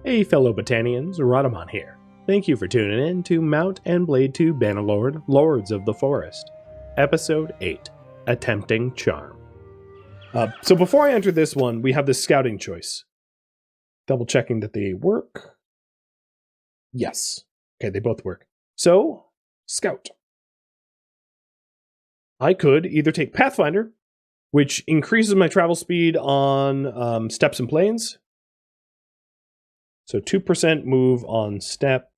Hey fellow Battanians, Rhadamant here. Thank you for tuning in to Mount and Blade to Bannerlord, Lords of the Forest, Episode 8, Attempting Charm. So before I enter this one, we have this scouting choice. Double checking that they work. Yes. Okay, they both work. So, Scout. I could either take Pathfinder, which increases my travel speed on steppes and plains. So 2% move on step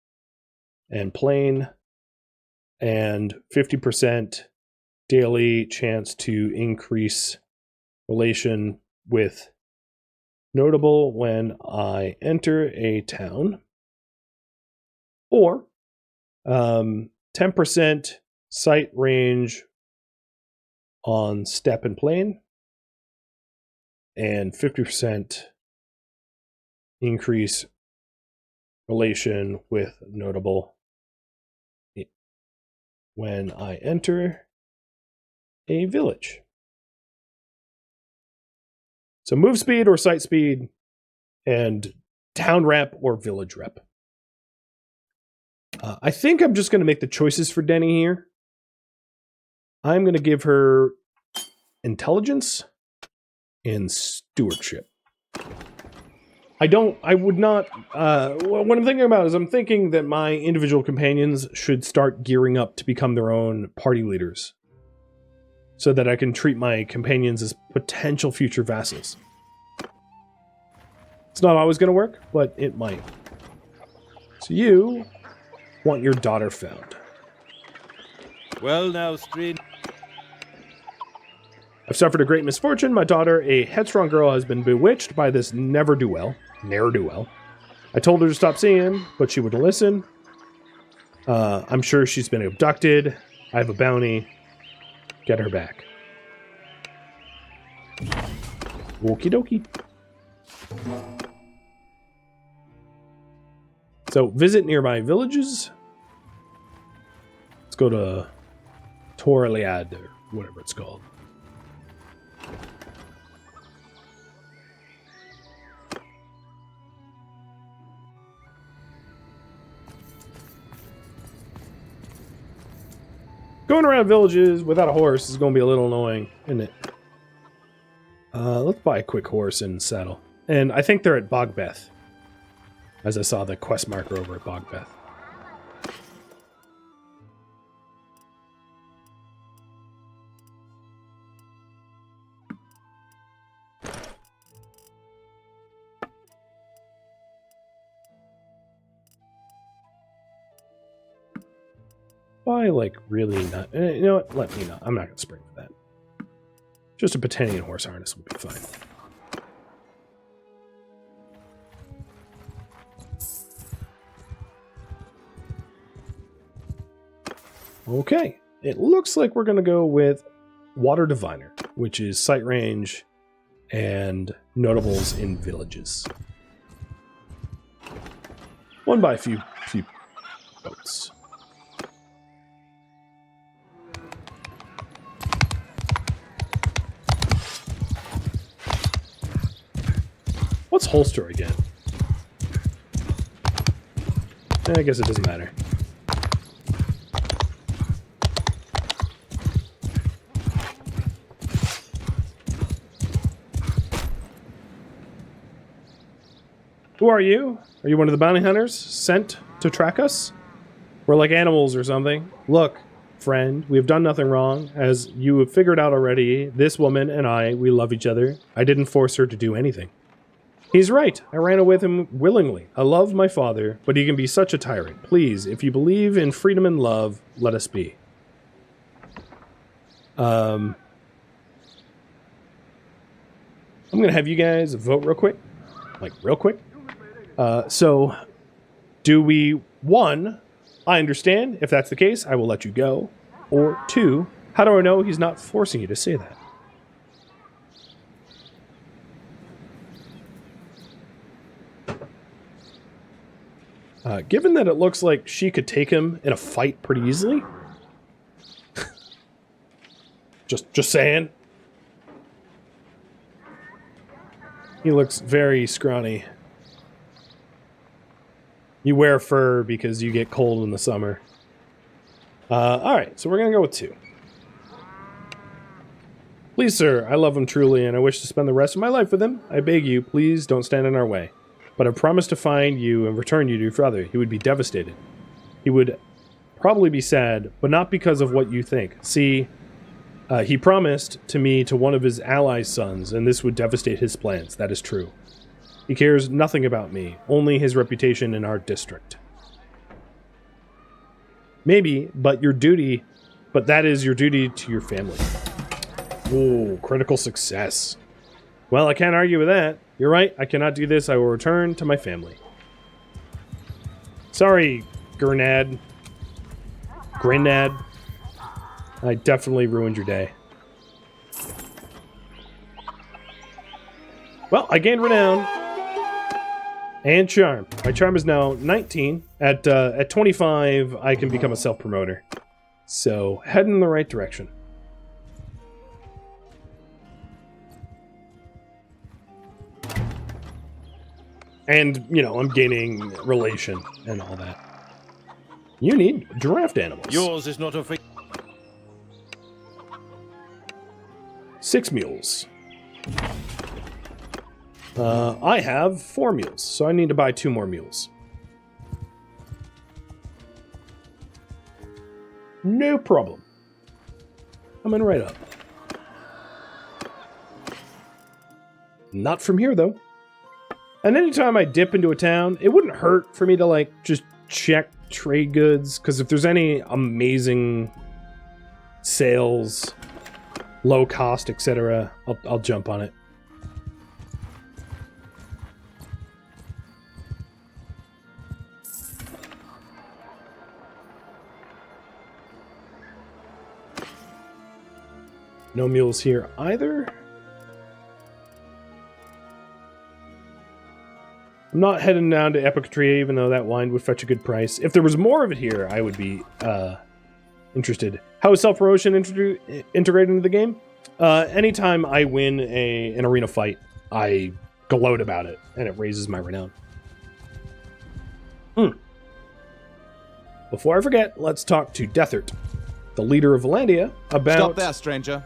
and plain, and 50% daily chance to increase relation with notable when I enter a town. Or 10% sight range on step and plain, and 50% increase relation with notable when I enter a village. So move speed or sight speed, and town rep or village rep. I think I'm just going to make the choices for Denny here. I'm going to give her intelligence and stewardship. What I'm thinking about is I'm thinking that my individual companions should start gearing up to become their own party leaders, so that I can treat my companions as potential future vassals. It's not always going to work, but it might. So you want your daughter found. Well now, Street. I've suffered a great misfortune. My daughter, a headstrong girl, has been bewitched by this ne'er-do-well. I told her to stop seeing him, but she wouldn't listen. I'm sure she's been abducted. I have a bounty. Get her back. Okie dokie. So, visit nearby villages. Let's go to Torliad, or whatever it's called. Going around villages without a horse is going to be a little annoying, isn't it? Let's buy a quick horse and saddle. And I think they're at Bogbeth, as I saw the quest marker over at Bogbeth. Why, like, really not? You know what? Let me know. I'm not going to spring for that. Just a Battanian horse harness would be fine. Okay. It looks like we're going to go with Water Diviner, which is sight range and notables in villages. Won by a few boats. What's holster again? I guess it doesn't matter. Who are you? Are you one of the bounty hunters sent to track us? We're like animals or something. Look, friend, we have done nothing wrong. As you have figured out already, this woman and I, we love each other. I didn't force her to do anything. He's right. I ran away with him willingly. I love my father, but he can be such a tyrant. Please, if you believe in freedom and love, let us be. I'm going to have you guys vote real quick. Like, real quick. So, do we, 1, I understand. If that's the case, I will let you go. Or 2, how do I know he's not forcing you to say that? Given that it looks like she could take him in a fight pretty easily. just saying. He looks very scrawny. You wear fur because you get cold in the summer. Alright, so we're going to go with 2. Please, sir, I love him truly, and I wish to spend the rest of my life with him. I beg you, please don't stand in our way. But I promise to find you and return you to your father. He would be devastated. He would probably be sad, but not because of what you think. See, he promised to me to one of his allies' sons, and this would devastate his plans. That is true. He cares nothing about me, only his reputation in our district. Maybe, but that is your duty to your family. Ooh, critical success. Well, I can't argue with that. You're right, I cannot do this. I will return to my family. Sorry, Grenad. I definitely ruined your day. Well, I gained renown. And charm. My charm is now 19. At 25, I can become a self-promoter. So, heading in the right direction. And, you know, I'm gaining relation and all that. You need draft animals. Yours is not a 6 mules. I have 4 mules, so I need to buy 2 more mules. No problem. Coming right up. Not from here, though. And anytime I dip into a town, it wouldn't hurt for me to, like, just check trade goods, because if there's any amazing sales, low cost, etc., I'll jump on it. No mules here either. I'm not heading down to Epicatria, even though that wine would fetch a good price. If there was more of it here, I would be interested. How is self-promotion integrated into the game? Anytime I win an arena fight, I gloat about it, and it raises my renown. Before I forget, let's talk to Deathert, the leader of Valandia, about... Stop there, stranger.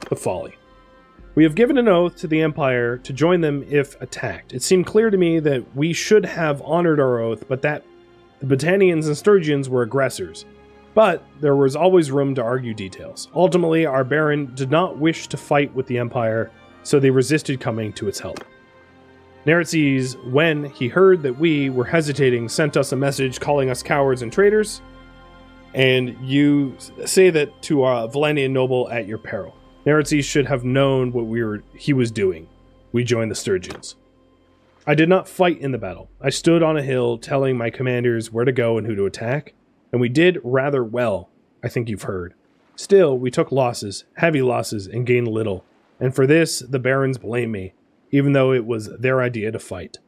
The folly. We have given an oath to the Empire to join them if attacked. It seemed clear to me that we should have honored our oath, but that the Battanians and Sturgians were aggressors. But there was always room to argue details. Ultimately, our Baron did not wish to fight with the Empire, so they resisted coming to its help. Neretzes, when he heard that we were hesitating, sent us a message calling us cowards and traitors, and you say that to a Valandian noble at your peril. Neretzes should have known what he was doing. We joined the Sturgians. I did not fight in the battle. I stood on a hill telling my commanders where to go and who to attack, and we did rather well, I think you've heard. Still, we took losses, heavy losses, and gained little, and for this the barons blame me, even though it was their idea to fight.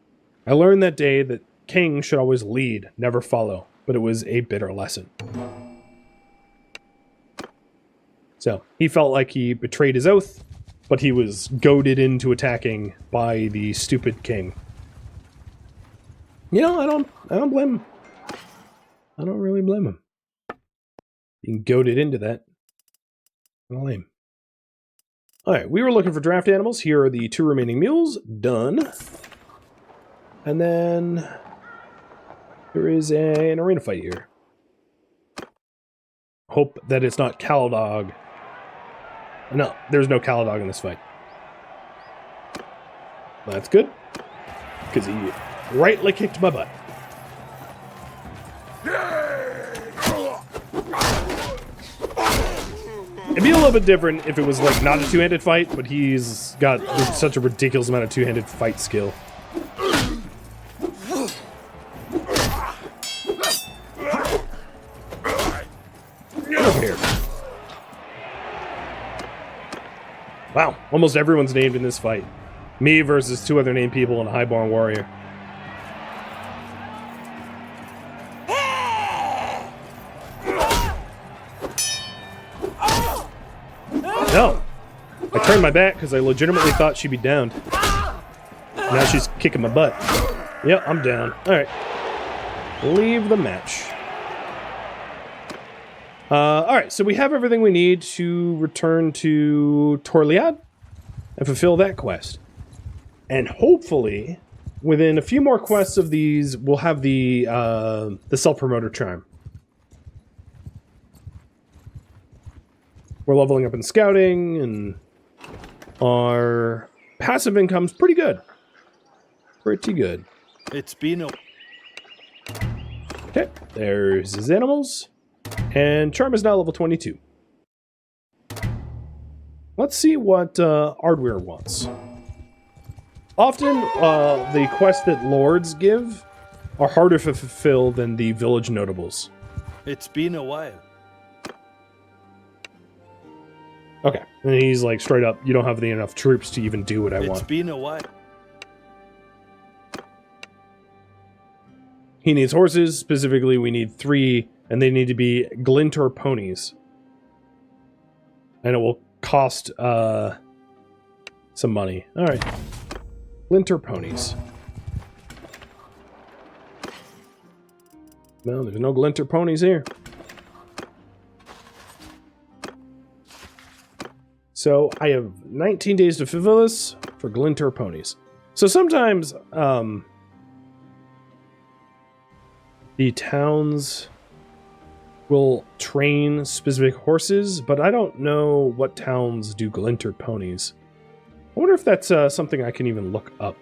I learned that day that kings should always lead, never follow, but it was a bitter lesson. So, he felt like he betrayed his oath, but he was goaded into attacking by the stupid king. You know, I don't blame him. I don't really blame him. Being goaded into that. Not lame. Alright, we were looking for draft animals. Here are the 2 remaining mules. Done. And then there is an arena fight here. Hope that it's not Calradia. No, there's no Calradia in this fight. That's good. Because he rightly kicked my butt. It'd be a little bit different if it was like not a two-handed fight, but he's got such a ridiculous amount of two-handed fight skill. Get over here. Wow, almost everyone's named in this fight. Me versus 2 other named people and a highborn warrior. No! I turned my back because I legitimately thought she'd be downed. Now she's kicking my butt. Yep, I'm down. Alright. Leave the match. Alright, so we have everything we need to return to Torliad and fulfill that quest. And hopefully, within a few more quests of these, we'll have the self-promoter charm. We're leveling up in scouting, and our passive income's pretty good. Pretty good. It's been a... Okay, there's his animals. And charm is now level 22. Let's see what Ardwir wants. Often, the quests that lords give are harder to fulfill than the village notables. It's been a while. Okay, and he's like straight up, you don't have enough troops to even do what I want. It's been a while. He needs horses. Specifically, we need 3, and they need to be Glinter ponies. And it will cost some money. All right. Glinter ponies. No, there's no Glinter ponies here. So I have 19 days to fulfill this for Glinter ponies. So sometimes the towns will train specific horses, but I don't know what towns do Glinter ponies. I wonder if that's something I can even look up.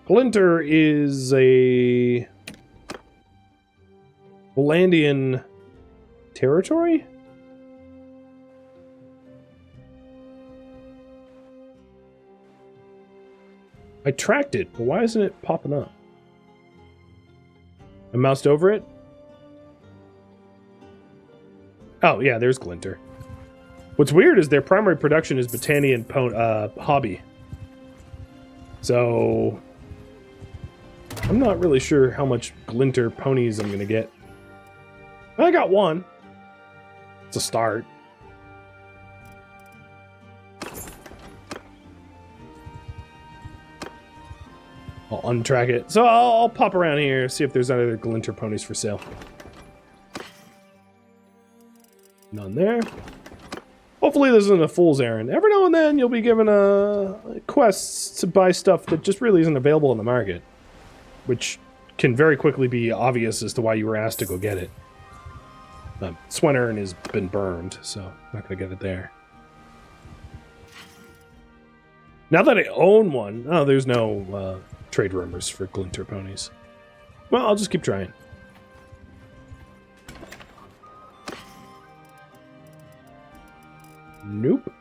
Glinter is a Battanian territory? I tracked it, but why isn't it popping up? I moused over it. Oh, yeah, there's Glinter. What's weird is their primary production is Battanian hobby. So I'm not really sure how much Glinter ponies I'm going to get. I got 1. It's a start. I'll untrack it. So I'll pop around here, see if there's any other Glinter ponies for sale. None there. Hopefully this isn't a fool's errand. Every now and then you'll be given quests to buy stuff that just really isn't available in the market. Which can very quickly be obvious as to why you were asked to go get it. Swinern has been burned, so I'm not going to get it there. Now that I own one, oh, there's no trade rumors for Glinter ponies. Well, I'll just keep trying. Nope.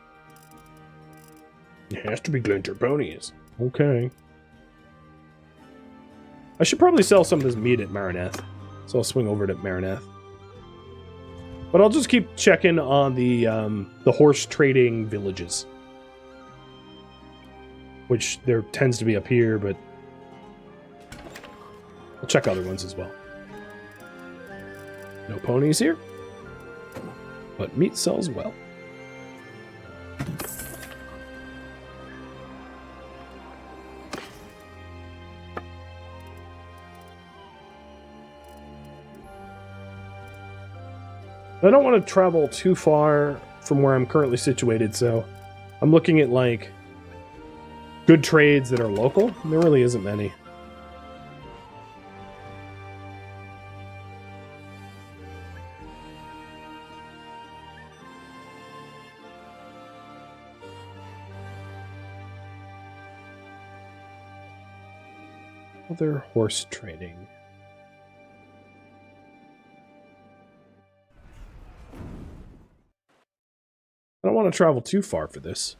It has to be Glinter ponies. Okay. I should probably sell some of this meat at Marineth. So I'll swing over to Marineth. But I'll just keep checking on the horse trading villages. Which there tends to be up here, but I'll check other ones as well. No ponies here. But meat sells well. I don't want to travel too far from where I'm currently situated, so I'm looking at, like, good trades that are local. There really isn't many. Other horse trading. I don't want to travel too far for this.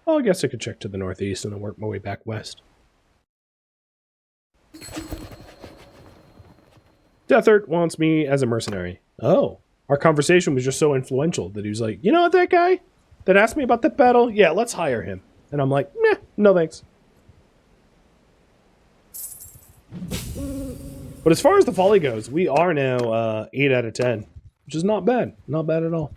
Well, I guess I could check to the northeast and then work my way back west. Deathert wants me as a mercenary. Oh, our conversation was just so influential that he was like, you know what, that guy that asked me about that battle? Yeah, let's hire him. And I'm like, meh, no thanks. But as far as the folly goes, we are now 8 out of 10. which is not bad. Not bad at all.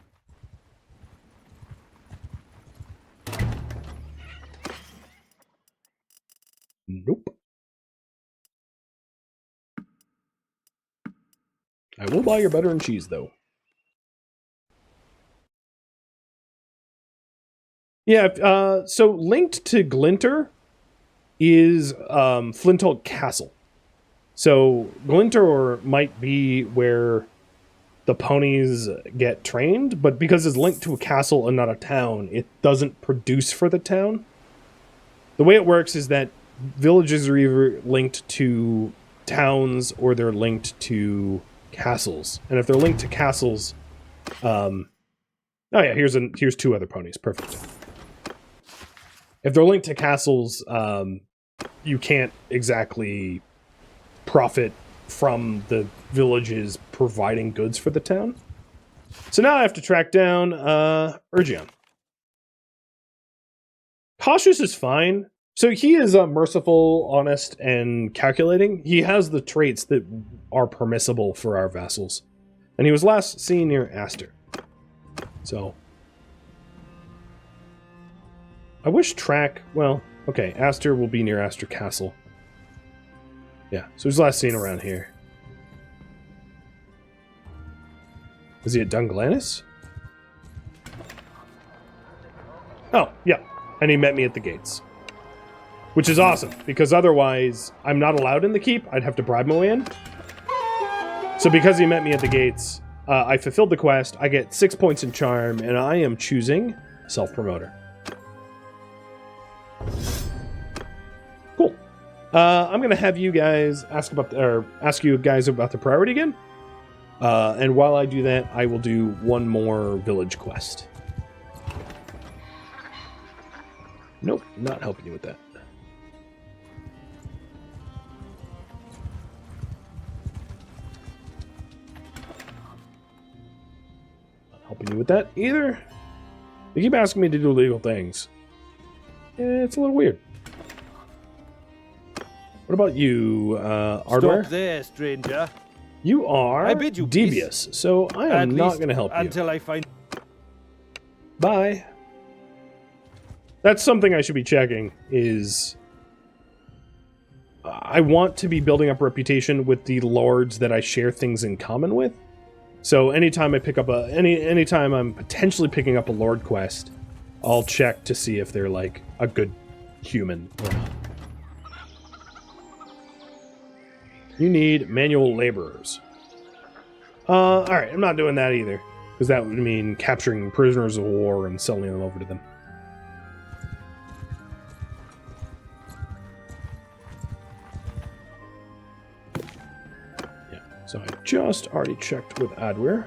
Nope. I will buy your butter and cheese, though. Yeah, so linked to Glinter is Flintolt Castle. So Glinter might be where the ponies get trained, but because it's linked to a castle and not a town, it doesn't produce for the town. The way it works is that villages are either linked to towns or they're linked to castles. And if they're linked to castles, oh yeah, here's two other ponies. Perfect. If they're linked to castles, you can't exactly profit from the villages providing goods for the town. So now I have to track down Urgion. Cautious is fine. So he is merciful, honest, and calculating. He has the traits that are permissible for our vassals. And he was last seen near Aster. So I wish track, well, okay, Aster will be near Aster Castle. Yeah, so he's last seen around here. Is he at Dunglanis? Oh, yeah. And he met me at the gates. Which is awesome, because otherwise, I'm not allowed in the keep. I'd have to bribe my way in. So because he met me at the gates, I fulfilled the quest, I get 6 points in charm, and I am choosing self-promoter. Cool. I'm gonna have you guys ask you guys about the priority again. And while I do that, I will do one more village quest. Nope, not helping you with that. Not helping you with that either. They keep asking me to do illegal things. It's a little weird. What about you, Ardware? Stop there, stranger. You are I bid you devious, so I am not going to help you. Until I find... Bye. That's something I should be checking, is... I want to be building up reputation with the lords that I share things in common with. So anytime I pick up anytime I'm potentially picking up a lord quest, I'll check to see if they're like a good human or not. You need manual laborers. Alright, I'm not doing that either. Because that would mean capturing prisoners of war and selling them over to them. Yeah, so I just already checked with Adware.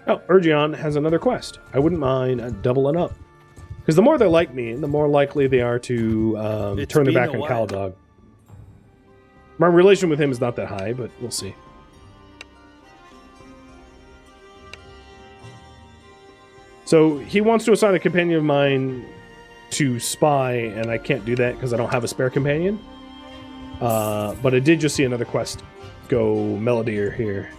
Oh, Urgion has another quest. I wouldn't mind doubling up. Because the more they're like me, the more likely they are to turn their back on Caladog. My relation with him is not that high, but we'll see. So he wants to assign a companion of mine to spy, and I can't do that because I don't have a spare companion. But I did just see another quest go Melodier here.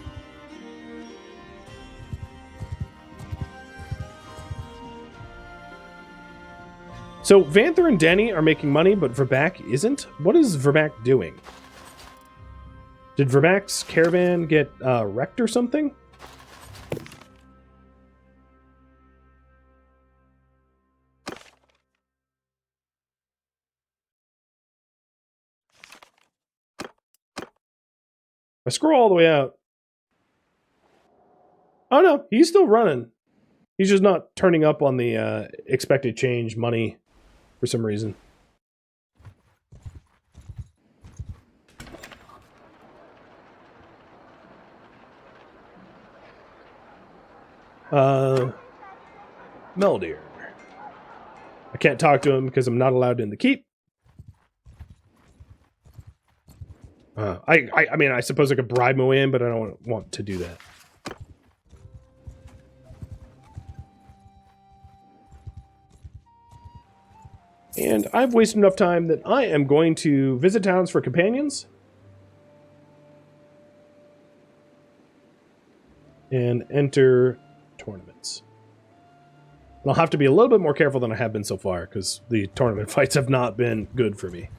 So Vanther and Denny are making money, but Verbak isn't? What is Verbak doing? Did Verbak's caravan get wrecked or something? I scroll all the way out. Oh no, he's still running. He's just not turning up on the expected change money for some reason. Melodier. I can't talk to him because I'm not allowed in the keep. I mean, I suppose I could bribe my way in, but I don't want to do that. And I've wasted enough time that I am going to visit towns for companions. and enter tournaments. And I'll have to be a little bit more careful than I have been so far, because the tournament fights have not been good for me.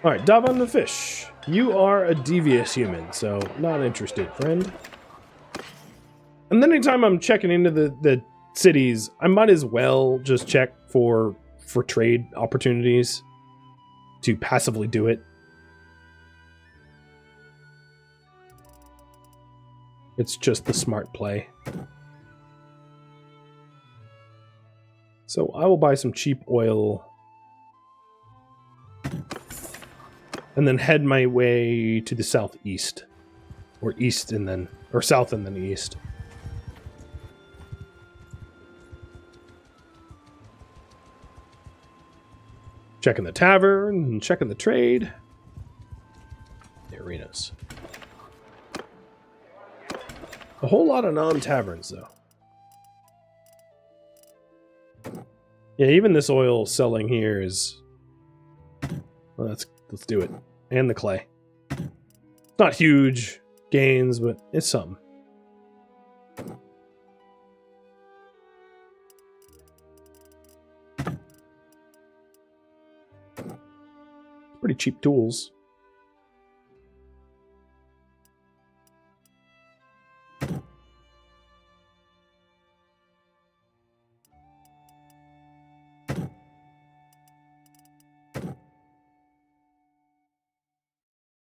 Alright, Davan the Fish. You are a devious human, so not interested, friend. And then anytime I'm checking into the cities, I might as well just check for trade opportunities to passively do it. It's just the smart play. So I will buy some cheap oil and then head my way to the southeast, or east and then, or south and then east. Checking the tavern, and checking the trade. The arenas. A whole lot of non-taverns, though. Yeah, even this oil selling here is... Well, let's do it. And the clay. Not huge gains, but it's something. Pretty cheap tools.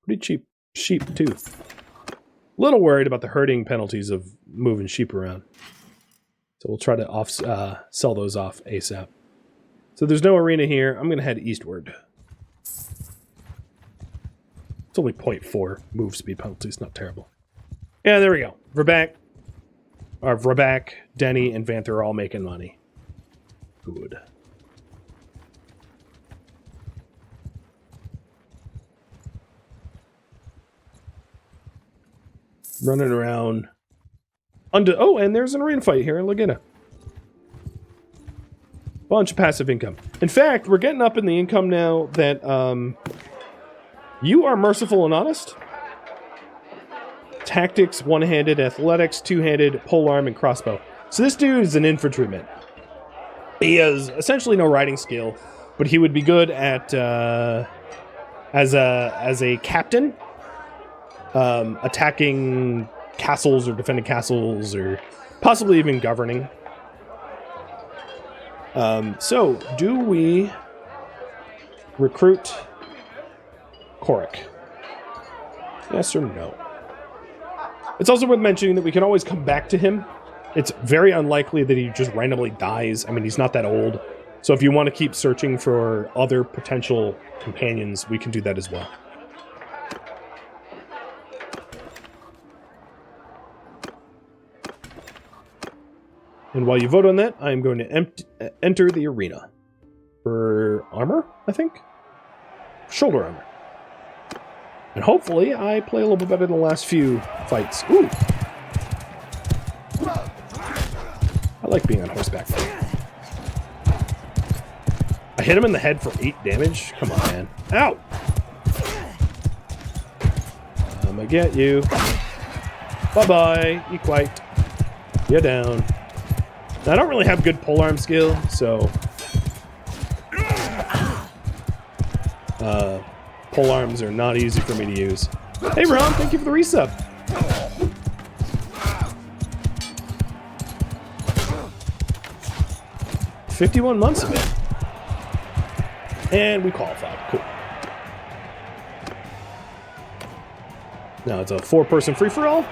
Pretty cheap sheep, too. Little worried about the herding penalties of moving sheep around. So we'll try to sell those off ASAP. So there's no arena here. I'm going to head eastward. It's only 0.4 move speed penalties. Not terrible. Yeah, there we go. Vrabak, Denny, and Vanther are all making money. Good. Running around. Oh, and there's an arena fight here in Laguna. Bunch of passive income. In fact, we're getting up in the income now that you are merciful and honest. Tactics, one-handed, athletics, two-handed, polearm, and crossbow. So this dude is an infantryman. He has essentially no riding skill, but he would be good at as a captain. Attacking castles or defending castles or possibly even governing. So, do we recruit Korik? Yes or no? It's also worth mentioning that we can always come back to him. It's very unlikely that he just randomly dies. I mean, he's not that old. So if you want to keep searching for other potential companions, we can do that as well. And while you vote on that, I'm going to enter the arena. For armor, I think? Shoulder armor. And hopefully I play a little bit better than the last few fights. Ooh! I like being on horseback. I hit him in the head for 8 damage? Come on, man. Ow! I'm gonna get you. Bye-bye. You quite. You're down. Now, I don't really have good polearm skill, so... polearms are not easy for me to use. Hey, Ron, thank you for the resub. $51 months of it. And we qualified. Cool. Now it's a 4-person free-for-all.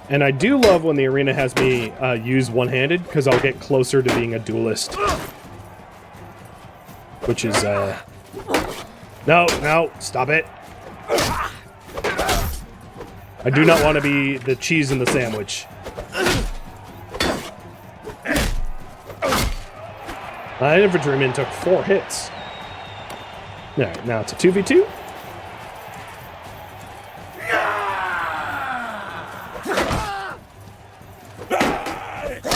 And I do love when the arena has me use one-handed, because I'll get closer to being a duelist. Which is, No, stop it. I do not want to be the cheese in the sandwich. My infantryman took 4 hits. All right, now it's a 2v2.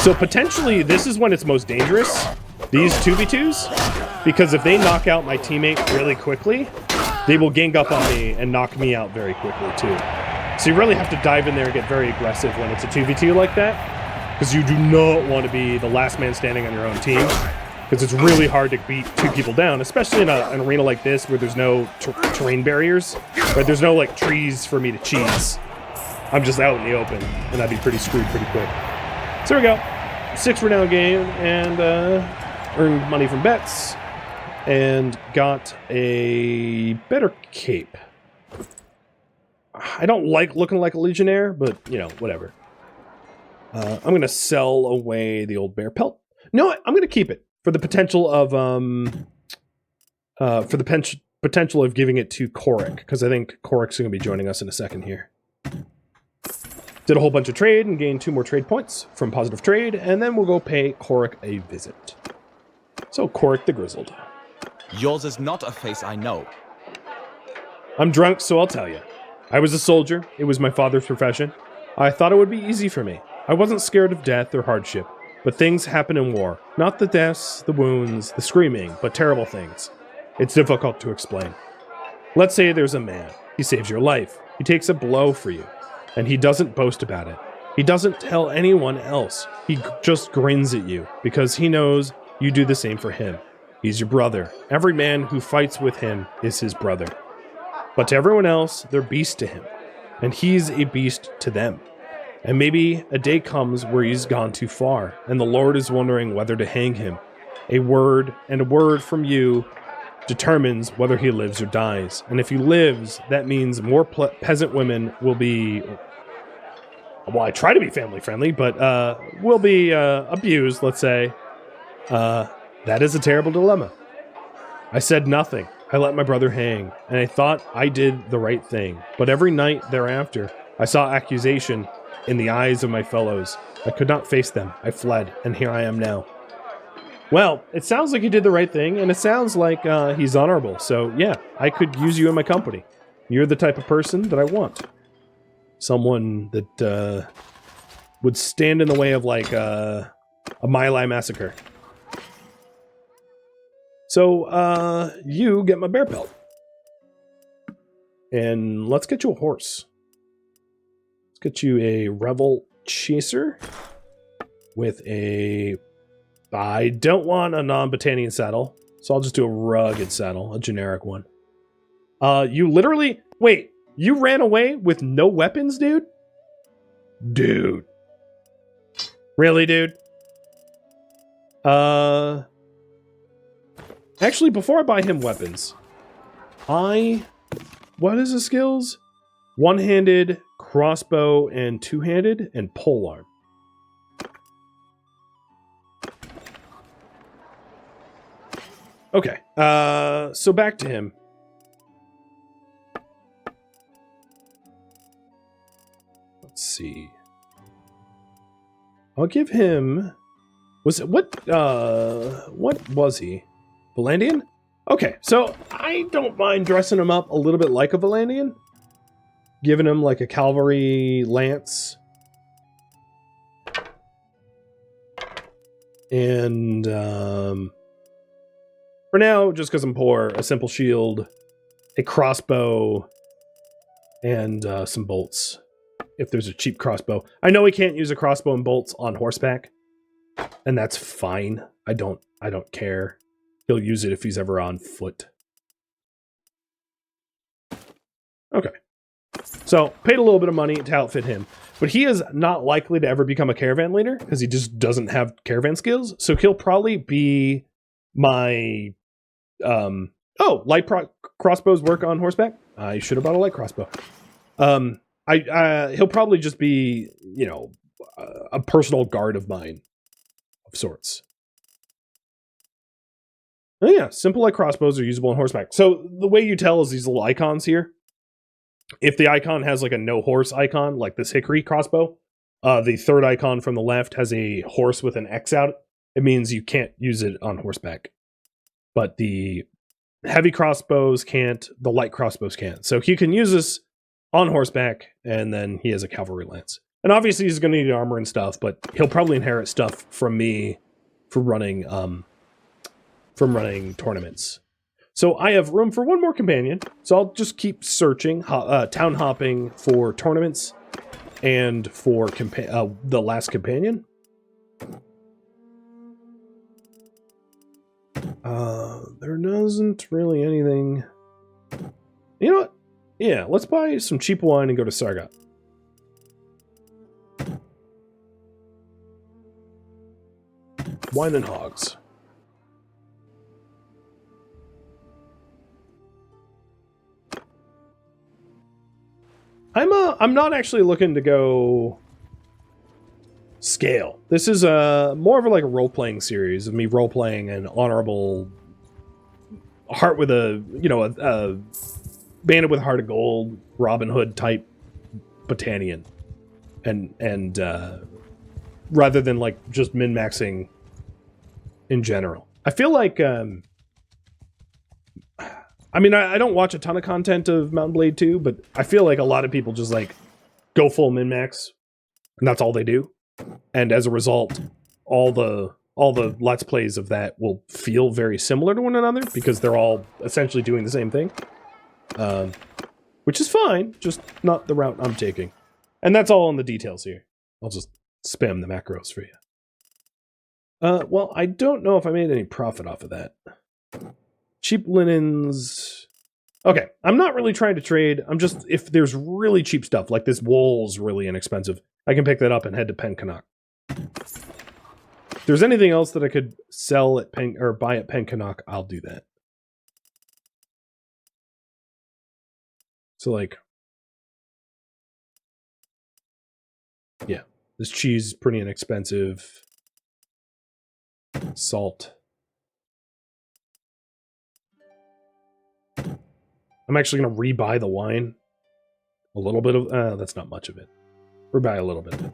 So potentially this is when it's most dangerous, these 2v2s, because if they knock out my teammate really quickly, they will gang up on me and knock me out very quickly too. So you really have to dive in there and get very aggressive when it's a 2v2 like that, because you do not want to be the last man standing on your own team, because it's really hard to beat 2 people down, especially in an arena like this where there's no terrain barriers, right? There's no like trees for me to cheese. I'm just out in the open, and I'd be pretty screwed pretty quick. So here we go. 6 renown game, and earned money from bets, and got a better cape. I don't like looking like a legionnaire, but, you know, whatever. I'm going to sell away the old bear pelt. No, I'm going to keep it for the potential of, potential of giving it to Korik, because I think Korik's going to be joining us in a second here. Did a whole bunch of trade and gained 2 more trade points from positive trade, and then we'll go pay Korik a visit. So, Korik the Grizzled. Yours is not a face I know. I'm drunk, so I'll tell you. I was a soldier. It was my father's profession. I thought it would be easy for me. I wasn't scared of death or hardship, but things happen in war. Not the deaths, the wounds, the screaming, but terrible things. It's difficult to explain. Let's say there's a man. He saves your life. He takes a blow for you. And he doesn't boast about it. He doesn't tell anyone else. He just grins at you because he knows you do the same for him. He's your brother. Every man who fights with him is his brother. But to everyone else, they're beasts to him. And he's a beast to them. And maybe a day comes where he's gone too far, and the Lord is wondering whether to hang him. A word from you determines whether he lives or dies. And if he lives, that means more peasant women will be... Well, I try to be family friendly, but will be abused, let's say. That is a terrible dilemma. I said nothing. I let my brother hang, and I thought I did the right thing. But every night thereafter, I saw accusation in the eyes of my fellows. I could not face them. I fled, and here I am now. Well, it sounds like you did the right thing, and it sounds like he's honorable. So, yeah, I could use you in my company. You're the type of person that I want. Someone that would stand in the way of, like, a My Lai massacre. So, you get my bear pelt. And let's get you a horse. Let's get you a Revel Chaser with a... I don't want a non-Battanian saddle, so I'll just do a rugged saddle, a generic one. You literally... Wait, you ran away with no weapons, dude? Dude. Really, dude? Actually, before I buy him weapons, what is the skills? One-handed, crossbow, and two-handed, and polearm. Okay, so back to him. Let's see. I'll give him... what was he? Battanian? Okay, so I don't mind dressing him up a little bit like a Battanian. Giving him like a cavalry lance. And, for now, just because I'm poor, a simple shield, a crossbow, and some bolts. If there's a cheap crossbow. I know he can't use a crossbow and bolts on horseback. And that's fine. I don't care. He'll use it if he's ever on foot. Okay. So, paid a little bit of money to outfit him. But he is not likely to ever become a caravan leader, because he just doesn't have caravan skills. So he'll probably be my... light crossbows work on horseback? I should have bought a light crossbow. He'll probably just be, you know, a personal guard of mine. Of sorts. Oh yeah, simple light crossbows are usable on horseback. So the way you tell is these little icons here. If the icon has like a no horse icon, like this hickory crossbow, the third icon from the left has a horse with an X out. It means you can't use it on horseback. But the heavy crossbows can't, the light crossbows can't. So he can use this on horseback, and then he has a cavalry lance. And obviously he's going to need armor and stuff, but he'll probably inherit stuff from me for running tournaments. So I have room for one more companion. So I'll just keep searching, town hopping for tournaments and for the last companion. There isn't really anything. You know what? Yeah, let's buy some cheap wine and go to Sargat. Wine and hogs. I'm not actually looking to go scale. This is more of like a role-playing series of me role-playing an honorable heart with a bandit with a heart of gold, Robin Hood type Battanian, and rather than like just min-maxing in general. I feel like I don't watch a ton of content of Mount & Blade 2, but I feel like a lot of people just like go full min-max, and that's all they do. And as a result, all the Let's Plays of that will feel very similar to one another because they're all essentially doing the same thing. Which is fine, just not the route I'm taking. And that's all in the details here. I'll just spam the macros for you. Well, I don't know if I made any profit off of that. Cheap linens. Okay, I'm not really trying to trade. I'm just, if there's really cheap stuff, like this wool's really inexpensive, I can pick that up and head to Pencanock. If there's anything else that I could sell at buy at Pencanock, I'll do that. So like, yeah, this cheese is pretty inexpensive. Salt. I'm actually going to rebuy the wine. A little bit of... that's not much of it. Rebuy a little bit of it.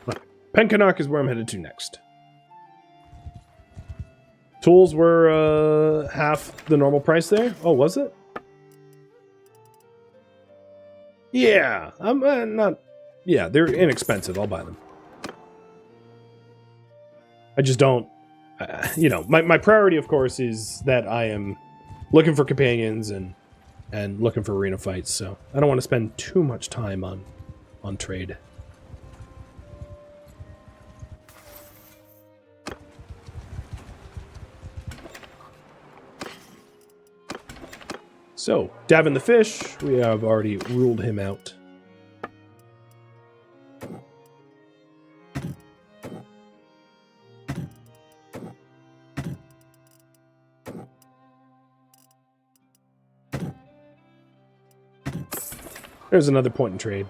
Right. Pencanock is where I'm headed to next. Tools were half the normal price there. Oh, was it? Yeah. I'm not... Yeah, they're inexpensive. I'll buy them. I just don't, my priority, of course, is that I am looking for companions and looking for arena fights, so I don't want to spend too much time on trade. So, Davin the Fish, we have already ruled him out. There's another point in trade.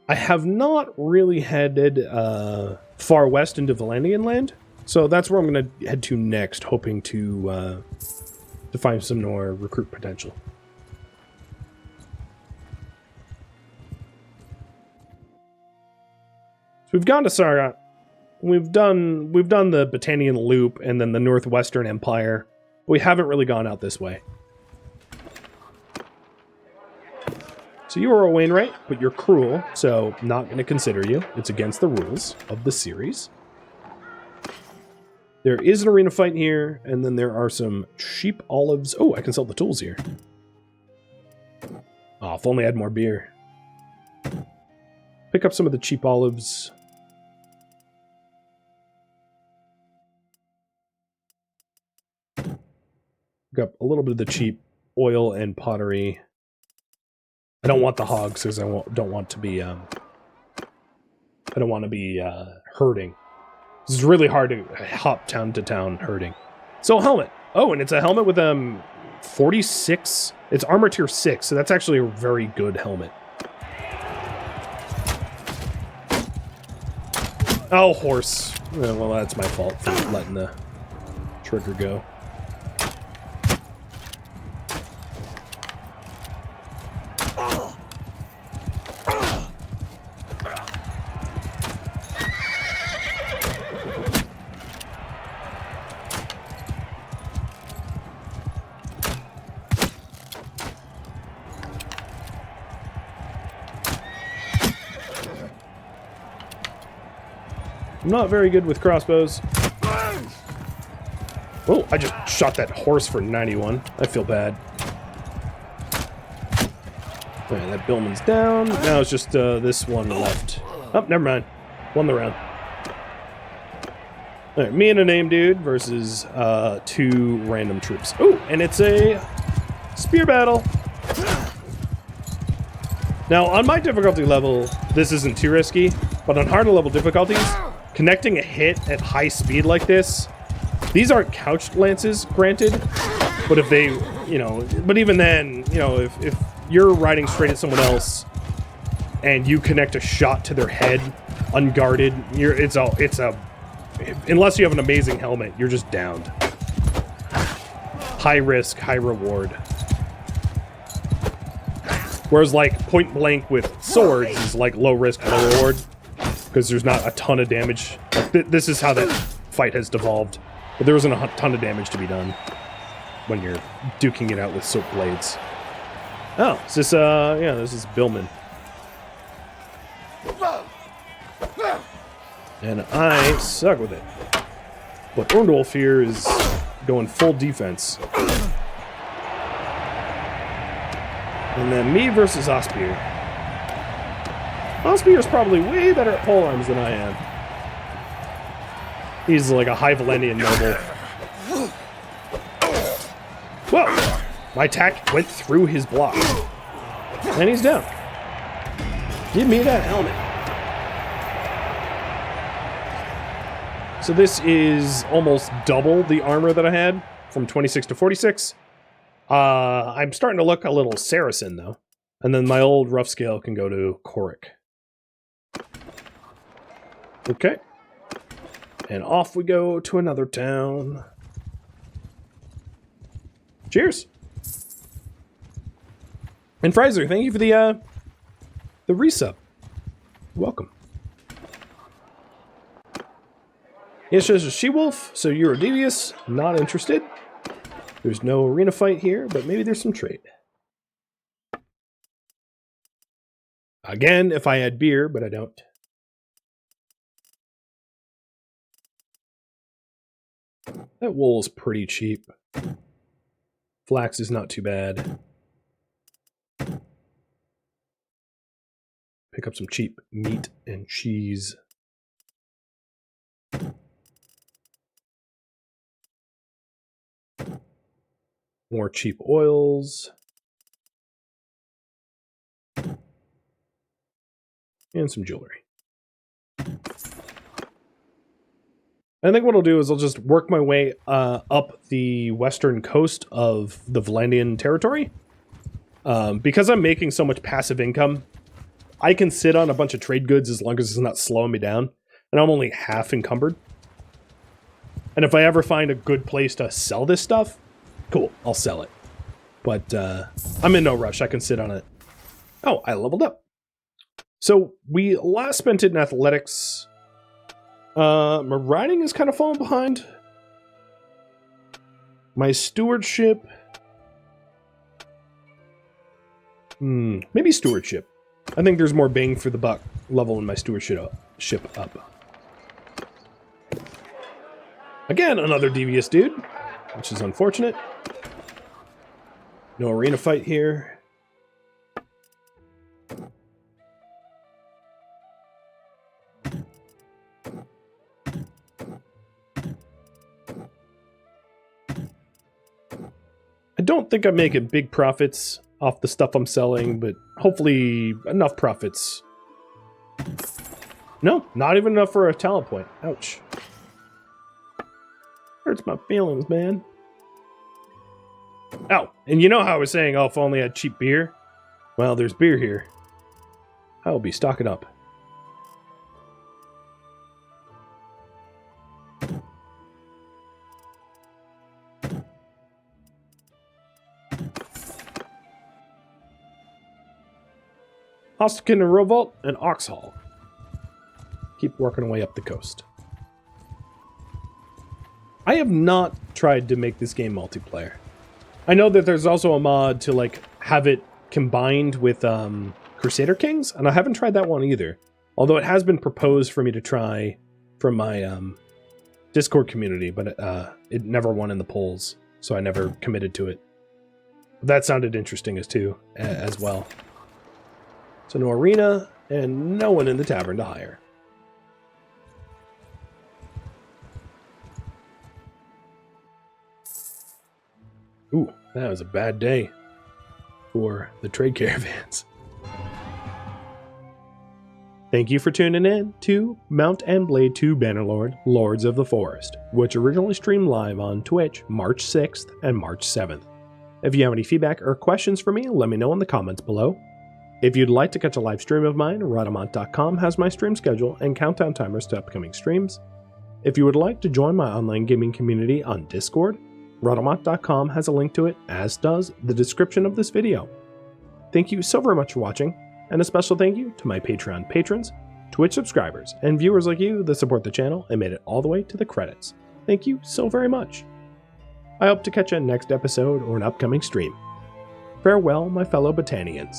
I have not really headed far west into Valandian land, so that's where I'm going to head to next, hoping to find some more recruit potential. So we've gone to Sargat. We've done the Battanian Loop and then the Northwestern Empire. We haven't really gone out this way. So you are a Wainwright, but you're cruel, so not going to consider you. It's against the rules of the series. There is an arena fight here, and then there are some cheap olives. Oh, I can sell the tools here. Oh, if only I had more beer. Pick up some of the cheap olives. Pick up a little bit of the cheap oil and pottery. I don't want the hogs because I don't want to be herding. It's really hard to hop town to town herding. So a helmet. Oh, and it's a helmet with 46. It's armor tier 6, so that's actually a very good helmet. Oh, horse. Well, that's my fault for letting the trigger go. I'm not very good with crossbows. Oh, I just shot that horse for 91. I feel bad. Alright, that billman's down. Now it's just this one left. Oh, never mind. Won the round. Alright, me and a name dude versus 2 random troops. Oh, and it's a spear battle. Now, on my difficulty level, this isn't too risky, but on harder level difficulties, connecting a hit at high speed like this, these aren't couched lances, granted, but if they, you know, but even then, you know, if you're riding straight at someone else and you connect a shot to their head unguarded, unless you have an amazing helmet, you're just downed. High risk, high reward. Whereas, like, point blank with swords is like low risk, low reward, because there's not a ton of damage. Like, this is how that fight has devolved. But there isn't a ton of damage to be done when you're duking it out with soap blades. Oh, is this, yeah, this is Billman. And I suck with it. But Orndolf here is going full defense. And then me versus Ospier. Ospier's probably way better at polearms than I am. He's like a high Valendian noble. Whoa! My attack went through his block. And he's down. Give me that helmet. So this is almost double the armor that I had, from 26 to 46. I'm starting to look a little Saracen, though. And then my old rough scale can go to Choric. Okay. And off we go to another town. Cheers! And Fraser, thank you for the resub. Welcome. It says a she-wolf, so you're a devious. Not interested. There's no arena fight here, but maybe there's some trade. Again, if I had beer, but I don't. That wool is pretty cheap. Flax is not too bad. Pick up some cheap meat and cheese. More cheap oils. And some jewelry. I think what I'll do is I'll just work my way up the western coast of the Valendian territory. Because I'm making so much passive income, I can sit on a bunch of trade goods as long as it's not slowing me down. And I'm only half encumbered. And if I ever find a good place to sell this stuff, cool, I'll sell it. But I'm in no rush. I can sit on it. Oh, I leveled up. So we last spent it in athletics. My riding is kind of falling behind. My stewardship. Maybe stewardship. I think there's more bang for the buck level in my stewardship up. Again, another devious dude, which is unfortunate. No arena fight here. I don't think I'm making big profits off the stuff I'm selling, but hopefully enough profits. No, not even enough for a talent point. Ouch. Hurts my feelings, man. Oh, and you know how I was saying, oh, if only I had cheap beer? Well, there's beer here. I will be stocking up. Ostican and Revolt and Oxhall. Keep working our way up the coast. I have not tried to make this game multiplayer. I know that there's also a mod to like have it combined with Crusader Kings, and I haven't tried that one either. Although it has been proposed for me to try from my Discord community, but it never won in the polls, so I never committed to it. That sounded interesting as well. So no arena, and no one in the tavern to hire. Ooh, that was a bad day for the trade caravans. Thank you for tuning in to Mount and Blade 2 Bannerlord, Lords of the Forest, which originally streamed live on Twitch March 6th and March 7th. If you have any feedback or questions for me, let me know in the comments below. If you'd like to catch a live stream of mine, Rhadamant.com has my stream schedule and countdown timers to upcoming streams. If you would like to join my online gaming community on Discord, Rhadamant.com has a link to it, as does the description of this video. Thank you so very much for watching, and a special thank you to my Patreon patrons, Twitch subscribers, and viewers like you that support the channel and made it all the way to the credits. Thank you so very much. I hope to catch you next episode or an upcoming stream. Farewell, my fellow Battanians.